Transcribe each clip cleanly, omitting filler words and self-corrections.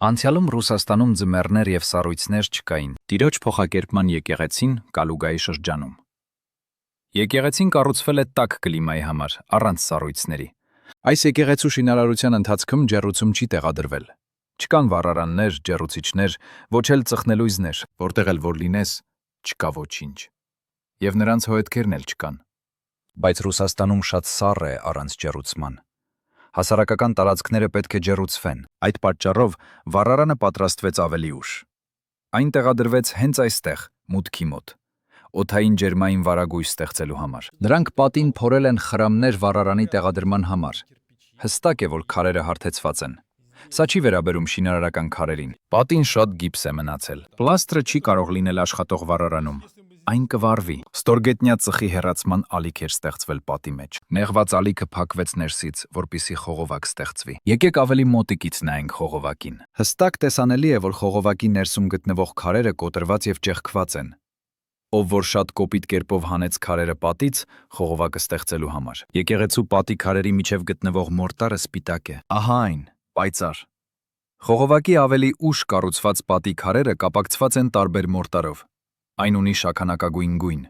Անցյալում Ռուսաստանում ձմեռներ և սառույցներ չկային։ Տիրոջ փոխակերպման եկեղեցին Կալուգայի շրջանում։ Եկեղեցին կառուցվել է տաք կլիմայի համար, առանց սառույցների։ Այս եկեղեցու շինարարության ընթացքում ջեռուցում չի տեղադրվել։ Չկան վառարաններ, ջեռուցիչներ, ոչ էլ ծխնելույզներ, որտեղ էլ որ լինես, չկա ոչինչ։ Եվ նրանց հոյետքերն էլ չկան։ Բայց Ռուսաստանում շատ սառ է առանց ջեռուցման։ Հասարակական տարածքները պետք է ջեռուցվեն։ Այդ պատճառով վառարանը պատրաստվեց ավելի ուշ։ Այն տեղադրվեց հենց այստեղ, մուտքի մոտ, օդային ջերմային վարագույր ստեղծելու համար։ Նրանք պատին փորել են խրամներ վառարանի տեղադրման համար։ Հստակ է, որ քարերը հարթեցված են։ Սա չի վերաբերում շինարարական քարերին։ Պատին շատ գիպս է մնացել։ Պլաստրը չի կարող լինել աշխատող վառարանում։ Այն կվառվի։ Ստորգետնյա ծխի հեռացման ալիք էր ստեղծվել պատի մեջ։ Նեղված ալիքը փակվեց ներսից, որպեսզի խողովակ ստեղծվի։ Եկեք ավելի մոտիկից նայենք խողովակին։ Հստակ տեսանելի է, որ խողովակի ներսում գտնվող քարերը կոտրված եւ ճեղքված են։ Ով որ շատ կոպիտ կերպով հանեց քարերը պատից, խողովակը ստեղծելու համար։ Եկեղեցու պատի քարերի միջև գտնվող մորտարը սպիտակ է։ Ահա այն, պայծառ։ Խողովակի ավելի ուշ կառուցված պատի քարերը կապակցված են տարբեր մորտարով։ Այն ունի շաքանակագույն գույն։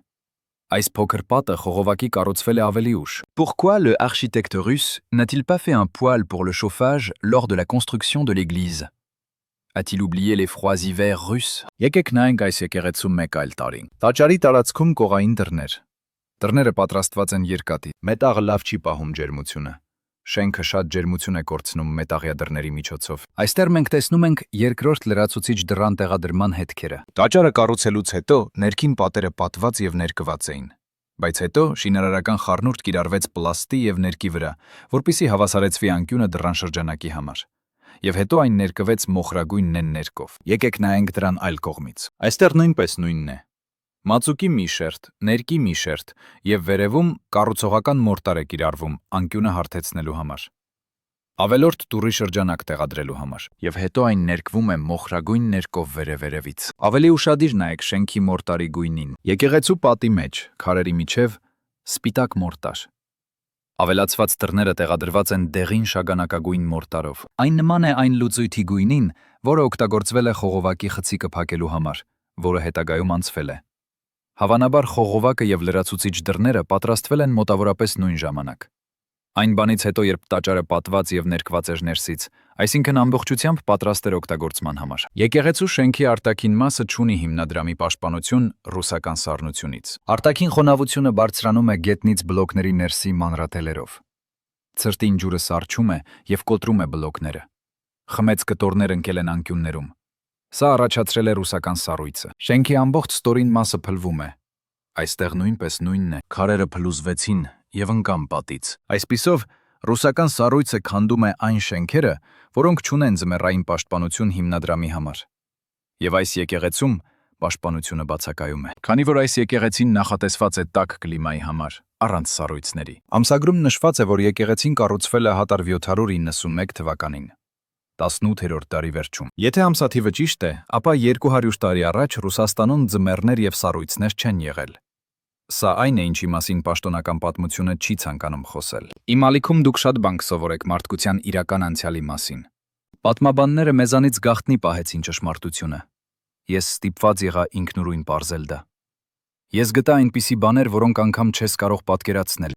Այս փոքր պատը խողովակի կառուցվել է ավելի ուշ։ Pourquoi le architecte russe n'a-t-il pas fait un poêle pour le chauffage lors de la construction de l'église? A-t-il oublié les froids hivers russes? Եկեք նայենք այս եկեղեցու մեկ այլ տարին։ Տաճարի տարածքում կողային դռներ։ Դռները պատրաստված են երկաթի։ Մետաղը լավ չի պահում ջերմությունը։ Շենքը շատ ջերմություն է կորցնում մետաղյա դռների միջոցով։ Այստեղ մենք տեսնում ենք երկրորդ լրացուցիչ դռան տեղադրման հետքերը։ Տաճարը կառուցելուց հետո ներքին պատերը պատված եւ ներկված էին։ Բայց հետո շինարարական խառնուրդ կիրառվեց պլաստի եւ ներկի վրա, որպեսզի հավասարեցվի անկյունը դռան շրջանակի համար։ Եվ հետո այն ներկվեց մոխրագույն նեն ներկով։ Եկեք նայենք դրան այլ կողմից։ Այստեղ նույնպես նույնն է։ Մածուկի մի շերտ, ներկի մի շերտ եւ վերևում կառուցողական մորտար է կիրառվում անկյունը հարթեցնելու համար։ Ավելորդ դուռի շրջանակ տեղադրելու համար։ Եվ հետո այն ներկվում է մոխրագույն ներկով վերևից։ Ավելի ուշադիր նայեք շենքի մորտարի գույնին։ Եկեղեցու պատի մեջ, քարերի միջև, սպիտակ մորտար։ Ավելացված դռները տեղադրված են դեղին շագանակագույն մորտարով։ Այն նման է այն լուծույթի գույնին, որը օգտագործվել է խողովակի խցիկը փակելու համար, որը հետագայում անցվել է։ Հավանաբար խողովակը եւ լրացուցիչ դռները պատրաստվել են մոտավորապես նույն ժամանակ։ Այն բանից հետո, երբ տաճարը պատված եւ ներկված էր ներսից, այսինքն ամբողջությամբ պատրաստ էր օգտագործման համար։ Եկեղեցու շենքի արտաքին մասը չունի հիմնադրամի պաշտպանություն ռուսական սառնությունից։ Արտաքին խոնավությունը բարձրանում է գետնից բլոկների ներսի մանրաթելերով։ Ցրտին ջուրը սառչում է եւ կոտրում է բլոկները։ Խմեց կտորներ ընկել են անկյուններում։ Սա առաջացրել է ռուսական սառույցը։ Շենքի ամբողջ ստորին մասը փլվում է։ Այստեղ նույնպես նույնն է։ Քարերը փլուզվեցին եւ ընկան պատից։ Այսպիսով, ռուսական սառույցը քանդում է այն շենքերը, որոնք չունեն ձմեռային պաշտպանություն հիմնադրամի համար։ Եվ այս եկեղեցում պաշտպանությունը բացակայում է։ Քանի որ այս եկեղեցին նախատեսված է տաք կլիմայի համար, առանց սառույցների։ Ամսագրում նշված է, որ եկեղեցին կառուցվել է 1791 թվականին։ 18-րդ դարի վերջում։ Եթե ամսաթիվը ճիշտ է, ապա 200 տարի առաջ Ռուսաստանում ձմեռներ եւ սառույցներ չեն եղել։ Սա այն է, ինչի մասին պաշտոնական պատմությունը չի ցանկանում խոսել։ Իմ ալիքում դուք շատ բան կսովորեք մարդկության իրական անցյալի մասին։ Պատմաբանները մեզանից գաղտնի պահեցին ճշմարտությունը։ Ես ստիպված եղա ինքնուրույն պարզել դա։ Ես գտա այնպիսի բաներ, որոնք անգամ չես կարող պատկերացնել։